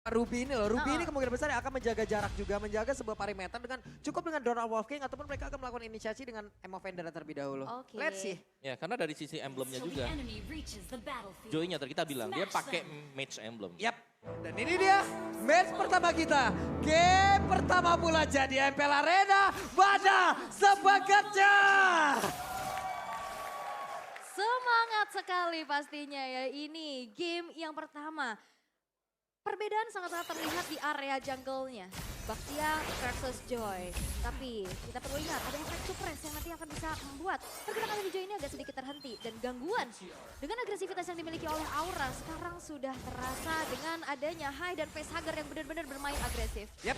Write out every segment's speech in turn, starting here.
Ruby ini loh, Ruby ini kemungkinan besar akan menjaga jarak juga, menjaga sebuah perimeter dengan cukup dengan Donald Wolf King ataupun mereka akan melakukan inisiasi dengan Emo Vendor terlebih dahulu. Oke. Let's see. Ya, karena dari sisi emblemnya juga. Joy-nya tadi kita bilang, dia pakai Mage Emblem. Yap, dan ini dia match pertama kita. Game pertama pula jadi MPL Arena pada sebagatnya. Semangat sekali pastinya ya, ini game yang pertama. Perbedaan sangat-sangat terlihat di area jungle-nya. Baxia versus Joy. Tapi kita perlu ingat ada efek suppress yang nanti akan bisa membuat pergerakan dari Joy ini agak sedikit terhenti. Dan gangguan dengan agresivitas yang dimiliki oleh Aura sekarang sudah terasa dengan adanya Hai dan Facehugger yang benar-benar bermain agresif. Yap.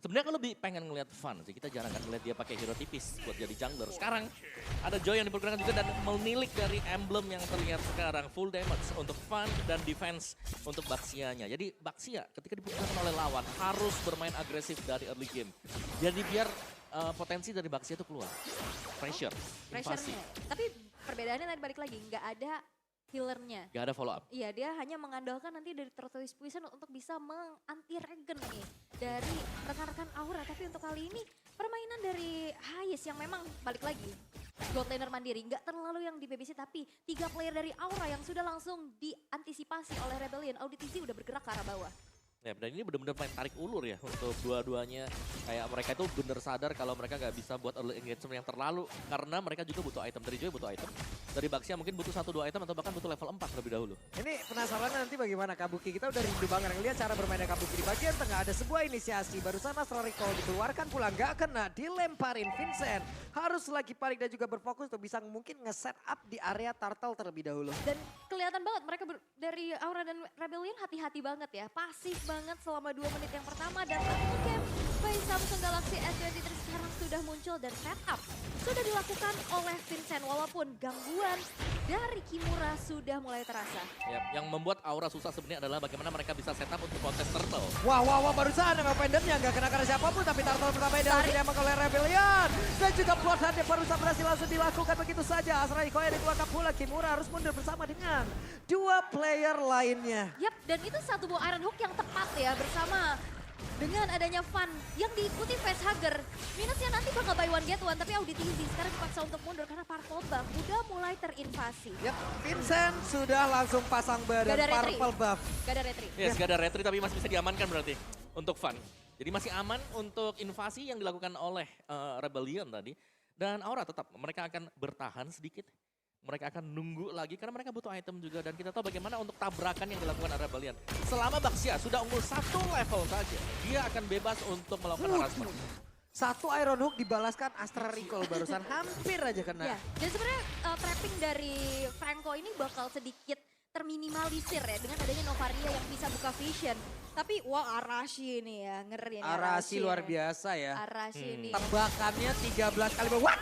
Sebenarnya kalau lebih pengen ngeliat Fun sih, kita jarang kan ngeliat dia pakai hero tipis buat jadi jungler. Sekarang ada Joy yang dipergunakan juga dan menilik dari emblem yang terlihat sekarang. Full damage untuk Fun dan defense untuk Baxia-nya. Jadi Baxia ketika dipergunakan oleh lawan harus bermain agresif dari early game. Jadi biar potensi dari Baxia itu keluar. Pressure, invasi. Pressure-nya. Tapi perbedaannya tadi balik lagi, nggak ada healernya. Gak ada follow up. Iya, dia hanya mengandalkan nanti dari Tortoise Poison untuk bisa menganti-regen nih dari rekan-rekan Aura. Tapi untuk kali ini permainan dari Hayes yang memang balik lagi gold laner mandiri. Nggak terlalu yang di BBC tapi 3 player dari Aura yang sudah langsung diantisipasi oleh Rebellion. Auditz udah bergerak ke arah bawah. Ya, dan ini benar-benar main tarik ulur ya untuk dua-duanya. Kayak mereka itu benar sadar kalau mereka nggak bisa buat early engagement yang terlalu. Karena mereka juga butuh item. Dari Joy butuh item. Dari Baxia mungkin butuh 1-2 item atau bahkan butuh level 4 terlebih dahulu. Ini penasaran nanti bagaimana Kabuki. Kita udah rindu banget ngeliat cara bermainnya Kabuki. Di bagian tengah ada sebuah inisiasi. Barusan Astral Recall dikeluarkan pula nggak kena. Dilemparin Vincent. Harus lagi panik dan juga berfokus untuk bisa mungkin nge-set up di area turtle terlebih dahulu. Dan kelihatan banget mereka dari Aura dan Rebellion hati-hati banget ya. Pasif banget selama 2 menit yang pertama dan game by Samsung Galaxy S23 sekarang sudah muncul dan setup sudah dilakukan oleh Vincent walaupun gangguan dari Kimura sudah mulai terasa. Ya, yang membuat Aura susah sebenarnya adalah bagaimana mereka bisa setup untuk kontes turtle. Wah, barusan Emo Vendornya nggak kena siapapun tapi turtle pertama yang diambil oleh Rebellion. Dan juga plot hunt yang barusan berhasil langsung dilakukan begitu saja. Astral Recall yang dikeluarkan pula. Kimura harus mundur bersama dengan 2 player lainnya. Yap, dan itu satu buah Iron Hook yang tepat ya bersama dengan adanya Fun yang diikuti Facehugger. Minusnya nanti bakal buy one get one tapi Auditz sekarang dipaksa untuk mundur karena Purple Buff udah mulai terinvasi. Yap, Vincent sudah langsung pasang badan Purple Buff. Gak ada retri. Yes, gak ada retri tapi masih bisa diamankan berarti untuk Fun. Jadi masih aman untuk invasi yang dilakukan oleh Rebellion tadi. Dan Aura tetap mereka akan bertahan sedikit. Mereka akan nunggu lagi karena mereka butuh item juga. Dan kita tahu bagaimana untuk tabrakan yang dilakukan oleh Rebellion. Selama Baxia sudah unggul 1 level saja, dia akan bebas untuk melakukan harassment. 1 Iron Hook dibalaskan Astral Recall barusan hampir aja kena. Ya, dan sebenarnya trapping dari Franco ini bakal sedikit terminimalisir ya dengan adanya Novaria yang bisa buka vision. Tapi wah Arashi ini ya, ngeri nih Arashi luar biasa ya. Arashi ini. Tembakannya 13 kali. What?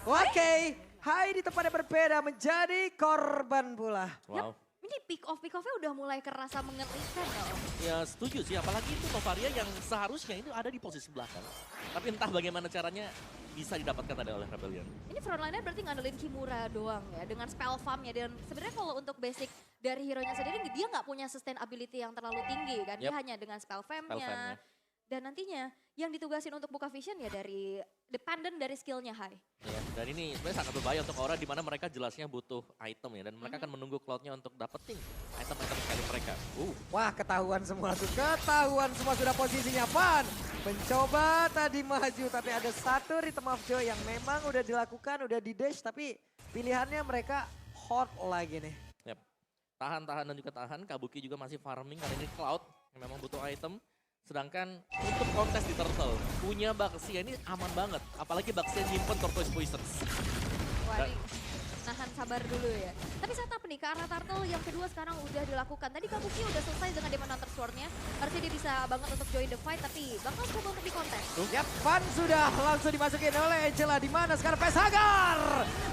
Oke. Hai di tempat yang berbeda menjadi korban pula. Wow. Ini pick off-nya udah mulai kerasa mengerikan loh. Ya setuju sih, apalagi itu Novaria yang seharusnya itu ada di posisi belakang. Tapi entah bagaimana caranya bisa didapatkan tadi oleh Rebellion. Ini frontline-nya berarti ngandelin Kimura doang ya dengan spell farm-nya. Dan sebenarnya kalau untuk basic dari hero-nya sendiri dia nggak punya sustainability yang terlalu tinggi kan. Dia hanya dengan spell farm-nya. Dan nantinya yang ditugasin untuk buka vision ya dari dependent dari skillnya Hai. Ya, dan ini sebenarnya sangat berbahaya untuk Aura di mana mereka jelasnya butuh item ya. Dan mereka akan menunggu Cloud-nya untuk dapetin item-item sekali mereka. Wah ketahuan semua tuh, ketahuan semua sudah posisinya. Fun mencoba tadi maju tapi ada 1 Rhythm of Joy yang memang udah dilakukan, udah di dash tapi pilihannya mereka hot lagi nih. Yap. Tahan dan juga tahan, Kabuki juga masih farming karena ini Cloud yang memang butuh item. Sedangkan untuk kontes di Turtle, punya Baxia ini aman banget. Apalagi Baxia nyimpen Tortoise Poison. Wah ini nahan sabar dulu ya. Tapi setup nih ke arah Turtle yang kedua sekarang udah dilakukan. Tadi Kabuki udah selesai dengan Demon Hunter Sword-nya. Harusnya dia bisa banget untuk join the fight tapi bakal coba untuk di kontes. Yap, Fun sudah langsung dimasukin oleh Angela. Di mana sekarang Facehugger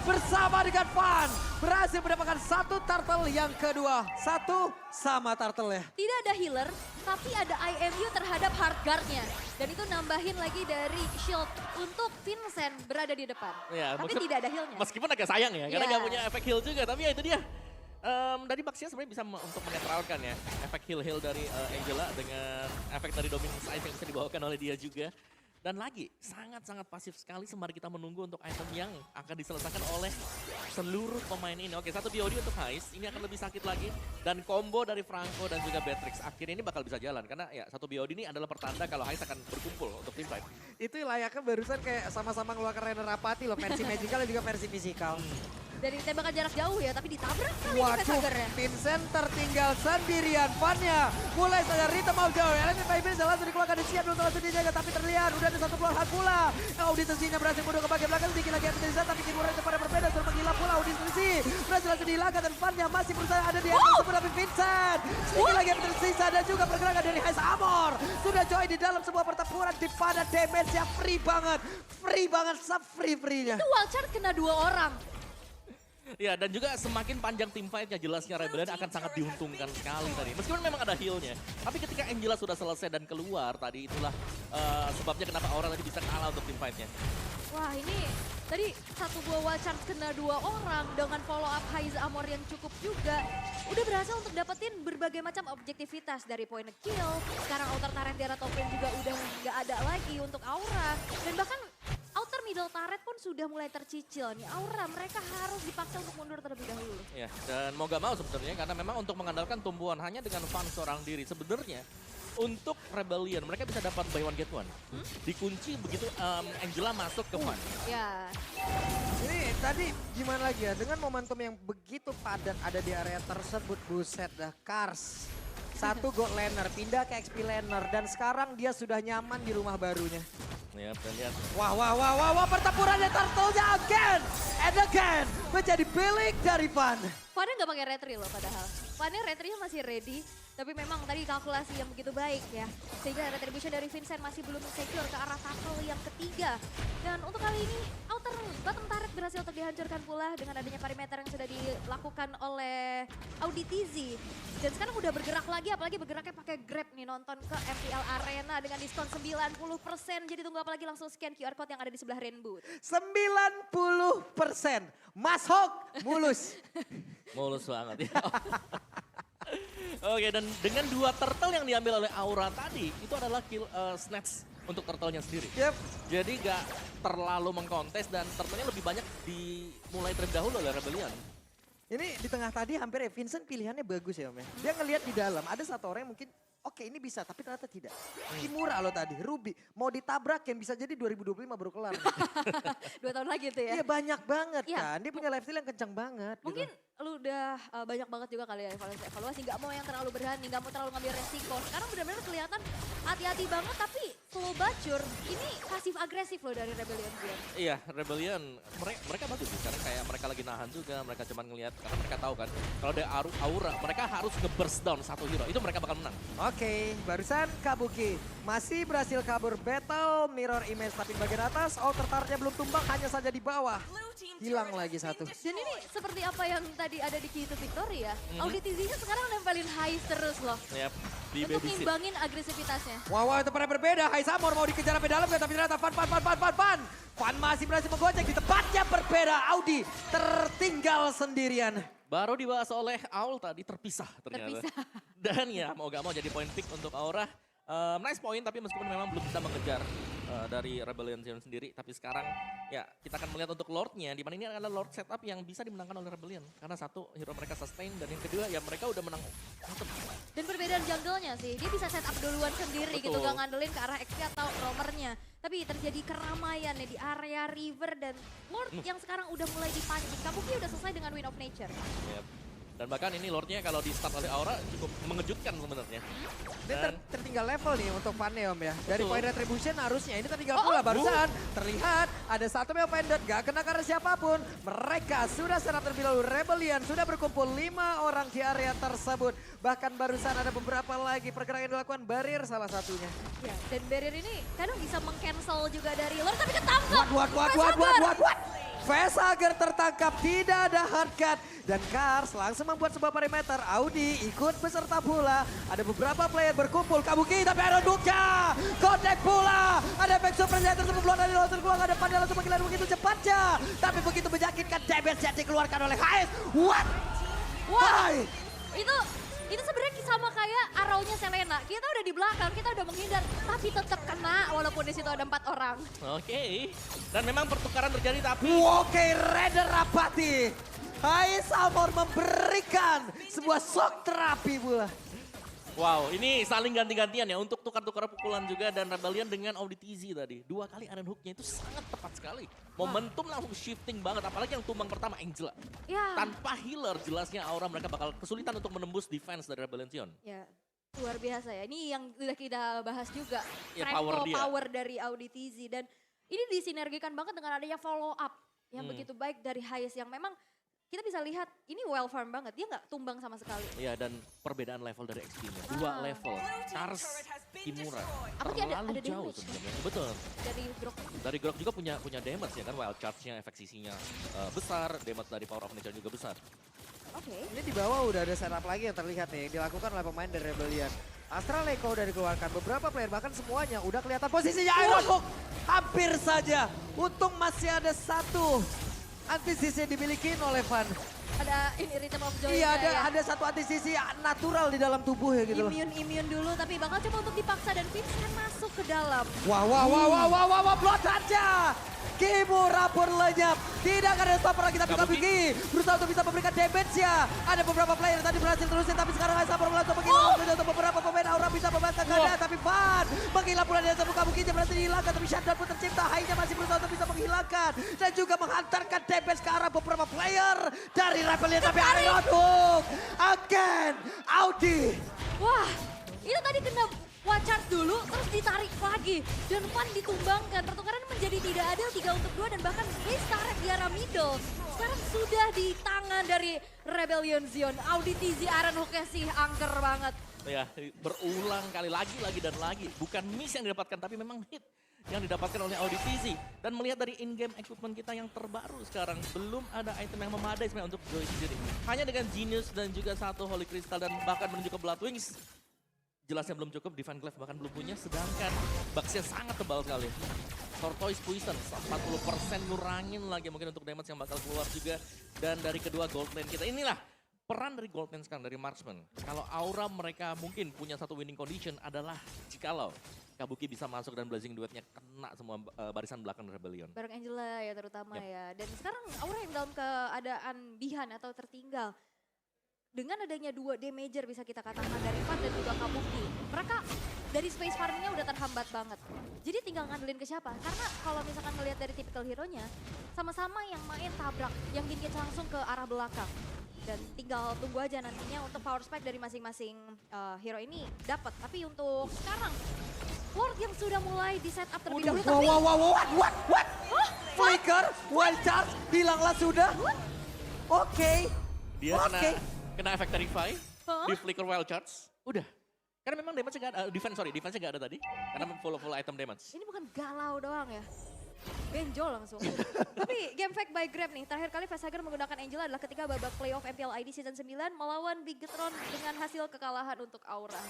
bersama dengan Fun berhasil mendapatkan 1 turtle yang kedua. 1 sama turtle ya. Tidak ada healer tapi ada IMU terhadap hard guard-nya. Dan itu nambahin lagi dari shield untuk Vincent berada di depan. Ya, tapi tidak ada heal-nya. Meskipun agak sayang ya, karena nggak punya efek heal juga. Tapi ya itu dia. Dari Baxia sebenarnya bisa untuk menetralkan ya efek heal dari Angela dengan efek dari Dominus Ice yang bisa dibawakan oleh dia juga. Dan lagi, sangat-sangat pasif sekali sembari kita menunggu untuk item yang akan diselesaikan oleh seluruh pemain ini. Oke, satu BOD untuk Hais, ini akan lebih sakit lagi. Dan combo dari Franco dan juga Beatrix akhirnya ini bakal bisa jalan. Karena ya satu BOD ini adalah pertanda kalau Hais akan berkumpul untuk tim fight. Itu layaknya barusan kayak sama-sama ngeluarkan Rainer Rapati loh, versi magical dan juga versi fisikal. Dari tembakan jarak jauh ya, tapi ditabrak kali ini Waduh, Facehagernya. Vincent tertinggal sendirian. Fannya mulai saja Rhythm of Joy. Elemen Vibes langsung dikeluarkan dan siap untuk langsung dijaga. Tapi terlihat udah ada satu peluang hak pula. Audi tensinya berhasil mundur ke bagian belakang. Sedikit lagi yang terjadi tapi Kimura itu pada berbeda. Suruh menggila pula Audi tensi. Berhasil langsung dihilangkan dan Fannya masih berusaha ada di atas tersebut. Tapi Vincent sedikit lagi yang tersisa dan juga pergerakan dari Hais Amor. Sudah joy di dalam sebuah pertempuran di pada damage yang free banget. Free banget, se-free-freenya. Itu wildcard kena 2 orang. Ya, dan juga semakin panjang tim fight-nya jelasnya Rebellion akan sangat diuntungkan sekali tadi. Meskipun memang ada heal-nya. Tapi ketika Angela sudah selesai dan keluar tadi, itulah sebabnya kenapa Aura tadi bisa kalah untuk tim fight-nya. Wah ini tadi satu buah wildcard kena 2 orang dengan follow up Hais Amor yang cukup juga. Udah berhasil untuk dapetin berbagai macam objektivitas dari point kill. Sekarang outer turret di arah top lane juga udah nggak ada lagi untuk Aura. Dan bahkan outer middle turret pun sudah mulai tercicil nih. Aura mereka harus dipaksa untuk mundur terlebih dahulu. Ya, dan mau gak mau sebenarnya karena memang untuk mengandalkan tumbuhan hanya dengan fun seorang diri. Sebenarnya untuk Rebellion mereka bisa dapat buy one get one. Dikunci begitu Angela masuk ke fun. Ya, Ini tadi gimana lagi ya, dengan momentum yang begitu padat ada di area tersebut, buset dah, Kars. Satu gold laner, pindah ke XP laner, dan sekarang dia sudah nyaman di rumah barunya. Ya, dan lihat. Wah, pertempurannya Turtle-nya again and again menjadi bilik dari Van. Fannya nggak pakai retri loh padahal. Fannya retrinya masih ready, tapi memang tadi kalkulasi yang begitu baik ya. Sehingga retribution dari Vincent masih belum secure ke arah tackle yang ketiga. Dan untuk kali ini outer bottom turret berhasil untuk dihancurkan pula dengan adanya perimeter yang sudah dilakukan oleh Audi TZ. Dan sekarang udah bergerak lagi, apalagi bergeraknya pakai Grab nih, nonton ke MPL Arena dengan diskon 90%. Jadi tunggu apa lagi, langsung scan QR code yang ada di sebelah Rainbow. 90%. Mas Hawk mulus. Mulus banget ya. Oke, dan dengan 2 turtle yang diambil oleh Aura tadi, itu adalah kill snatch untuk turtle-nya sendiri. Yep. Jadi gak terlalu mengkontes dan turtle-nya lebih banyak dimulai terlebih dahulu oleh Rebellion. Ini di tengah tadi hampir ya, Vincent pilihannya bagus ya Om ya. Dia ngelihat di dalam, ada satu orang yang mungkin oke ini bisa, tapi ternyata tidak. Kimura loh tadi, Ruby. Mau ditabrak yang bisa jadi 2025 baru kelar. 2 tahun lagi tuh ya. Iya banyak banget Iya. kan, dia punya lifestyle yang kencang banget. Mungkin gitu. lu udah banyak banget juga kali ya evaluasi, nggak mau yang terlalu berani, nggak mau terlalu ngambil resiko. Sekarang benar-benar kelihatan hati-hati banget, tapi slow bacur. Ini pasif agresif loh dari Rebellion Game. Iya, Rebellion mereka bagus sih karena kayak mereka lagi nahan juga, mereka cuma ngelihat karena mereka tahu kan kalau ada Aura mereka harus nge-burst down satu hero, itu mereka bakal menang. Oke, barusan Kabuki masih berhasil kabur battle mirror image tapi bagian atas outer turret-nya belum tumbang, hanya saja di bawah. Hilang lagi satu. Dan ini seperti apa yang tadi ada di Key to Victory ya. Audi TZ-nya sekarang nempelin Hais terus loh. Yap, di Untuk babysit. ngimbangin agresivitasnya. Wow, itu pada berbeda. Hai Samor mau dikejar sampai dalam tapi ternyata Van masih berhasil menggocek di tempatnya berbeda. Audi tertinggal sendirian. Baru dibahas oleh Aul tadi terpisah ternyata. Terpisah. Dan ya mau gak mau jadi point pick untuk Aura. Nice point tapi meskipun memang belum bisa mengejar dari Rebellion sendiri. Tapi sekarang ya kita akan melihat untuk Lord-nya. Dimana ini adalah Lord setup yang bisa dimenangkan oleh Rebellion. Karena satu hero mereka sustain dan yang kedua ya mereka udah menang. Dan perbedaan jungle-nya sih, dia bisa set up duluan sendiri gitu, Betul. gak ngandelin ke arah XP atau roamernya. Tapi terjadi keramaian nih di area river dan Lord yang sekarang udah mulai dipancing. Kabuki udah selesai dengan Wind of Nature. Yep. Dan bahkan ini Lord-nya kalau di start oleh Aura cukup mengejutkan sebenarnya. Ini tertinggal level nih untuk Van ya Om ya. Dari Betul. point retribution harusnya ini tertinggal pula barusan. Terlihat ada satu Meo Pendant gak kena karena siapapun. Mereka sudah serap terlebih dahulu. Rebellion sudah berkumpul 5 orang di area tersebut. Bahkan barusan ada beberapa lagi pergerakan yang dilakukan Barrier salah satunya. Ya, dan barrier ini kadang bisa meng-cancel juga dari Lord, tapi ketangkap. What? Facehager tertangkap, tidak ada hard cut. Dan Kars langsung membuat sebuah perimeter. Audi ikut beserta pula. Ada beberapa player berkumpul. Kabuki tapi ada Duka. Connect pula. Ada efek super saja tersebut keluar dari launcher keluar. Ada Pandai langsung menggila begitu cepatnya. Tapi begitu menyakitkan damage yang dikeluarkan oleh Hais. What? Wah, Hai. itu sebenarnya sama kayak arrownya Selena. Kita udah di belakang, kita udah menghindar, tapi tetap kena walaupun di situ ada 4 orang. Oke. Dan memang pertukaran terjadi tapi Oke, Raider Rapati. Hai Samor memberikan sebuah shock terapi pula. wow, ini saling ganti-gantian ya untuk tukar-tukar pukulan juga dan Rebellion dengan Auditizi tadi. 2 kali Iron Hook-nya itu sangat tepat sekali. Momentum langsung shifting banget, apalagi yang tumbang pertama Angela. Ya, Tanpa healer jelasnya Aura mereka bakal kesulitan untuk menembus defense dari Rebellion Sion. ya. Luar biasa ya. Ini yang udah kita bahas juga. Ya, Franco power power, dia. dari Auditizi. Dan ini disinergikan banget dengan adanya follow up yang begitu baik dari Hayes yang memang kita bisa lihat ini well farm banget. Dia nggak tumbang sama sekali. Iya dan perbedaan level dari XP-nya. 2 level. Charles, Kimura. Apalagi Terlalu ada jauh damage. sebenarnya. Betul. Dari Grok. Dari Grok juga punya damage ya kan. Wild Charge-nya, efek CC-nya besar. Damage dari Power of Nature juga besar. Oke. Ini di bawah udah ada setup lagi yang terlihat nih, yang dilakukan oleh pemain dari Rebellion. Astral Echo udah dikeluarkan, beberapa player bahkan semuanya udah kelihatan posisinya. Iron Hook hampir saja. Untung masih ada satu antisisi yang dimiliki oleh Van. Ada ini Rhythm of Joy. Iya, ada satu antisisi natural di dalam tubuh ya gitu loh. Immune dulu tapi bakal coba untuk dipaksa dan Vincent masuk ke dalam. Wah, blood aja. Kimura pun lenyap. Tidak akan ada stopper lagi tapi Kabuki berusaha untuk bisa memberikan damage ya. Ada beberapa player yang tadi berhasil terusin tapi sekarang Aisyah berhasil menghilangkan untuk beberapa pemain Aura bisa membantah keadaan. Tapi Van menghilang pula dia sama Kabuki berhasil dihilangkan tapi shutdown pun tercipta. Hainya masih berusaha untuk bisa menghilangkan dan juga menghantarkan damage ke arah beberapa player dari Rebellion. Tapi Iron Hook again Audi. Wah, itu tadi kena Wachart dulu, terus ditarik lagi. Dan Van ditumbangkan, pertukaran menjadi tidak adil 3 untuk 2 dan bahkan restart di arah middle. Sekarang sudah di tangan dari Rebellion Sion. Auditizi Iron Hook-nya sih angker banget. Ya, berulang kali lagi dan lagi. Bukan miss yang didapatkan tapi memang hit yang didapatkan oleh Auditizi. Dan melihat dari in-game equipment kita yang terbaru sekarang, belum ada item yang memadai sebenarnya untuk Joy sendiri. Hanya dengan Genius dan juga satu Holy Crystal dan bahkan menuju ke Blood Wings. Jelasnya belum cukup, Divine Glaive bahkan belum punya, sedangkan Bugsnya sangat tebal sekali. Tortoise Poison, 40% ngurangin lagi mungkin untuk damage yang bakal keluar juga. Dan dari kedua gold lane kita, inilah peran dari gold lane sekarang, dari marksman. Kalau Aura mereka mungkin punya satu winning condition adalah jikalau Kabuki bisa masuk dan Blazing Duetnya kena semua barisan belakang Rebellion. Bareng Angela ya terutama Yep. ya. Dan sekarang Aura yang dalam keadaan behind atau tertinggal. Dengan adanya 2 damager bisa kita katakan dari Van dan juga Kabuki. Mereka dari space farmingnya udah terhambat banget. Jadi tinggal ngandelin ke siapa? Karena kalau misalkan ngelihat dari typical hero-nya, sama-sama yang main tabrak, yang engage langsung ke arah belakang. Dan tinggal tunggu aja nantinya untuk power spike dari masing-masing hero ini dapat. Tapi untuk sekarang, Lord yang sudah mulai di setup terlebih dahulu. Tapi What? Flicker, wild charge, hilanglah sudah. Oke. Dia kena efek Terrify, di Flicker Wild Charge, udah. Karena memang damage-nya nggak ada, defense-nya nggak ada tadi. Karena full item damage. ini bukan galau doang ya. Benjol langsung. Tapi game fact by Grab nih, terakhir kali Facehugger menggunakan Angela adalah ketika babak playoff MPL ID Season 9 melawan Bigetron dengan hasil kekalahan untuk Aura.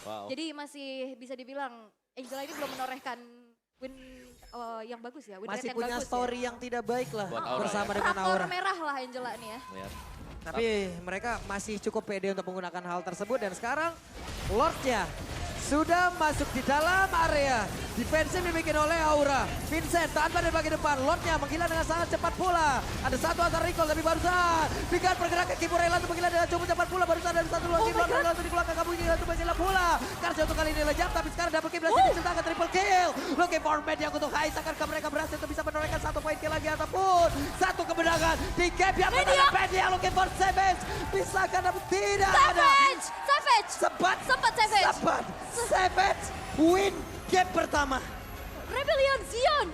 Wow. Jadi masih bisa dibilang Angela ini belum menorehkan win yang bagus ya. Win Masih rate yang punya bagus story ya. yang tidak baik lah Buat Aura bersama ya. dengan Raptor Aura. merah lah Angela nih ya. Lihat. Tapi mereka masih cukup pede untuk menggunakan hal tersebut dan sekarang Lordnya sudah masuk di dalam area. Defensif dibikin oleh Aura. Vincent tanpa dari bagian depan. Lordnya menghilang dengan sangat cepat pula. Ada satu antar recall tapi barusan. Bikin pergerakan Kimurela untuk menghilang dengan cukup cepat pula. Barusan ada satu lagi. Lord langsung dikeluarkan Kabuki untuk menghilang pula. Karena untuk kali ini lejap tapi sekarang double kill berhasil diciptakan triple kill. Looking for man yang untuk Hais. Akankah mereka berhasil untuk bisa menorehkan satu poin kill lagi ataupun satu kemenangan di gap yang menang. Media looking for Savage. Bisakah namun tidak ada. Savage! Sempat Savage! Savage win game pertama. Rebellion Sion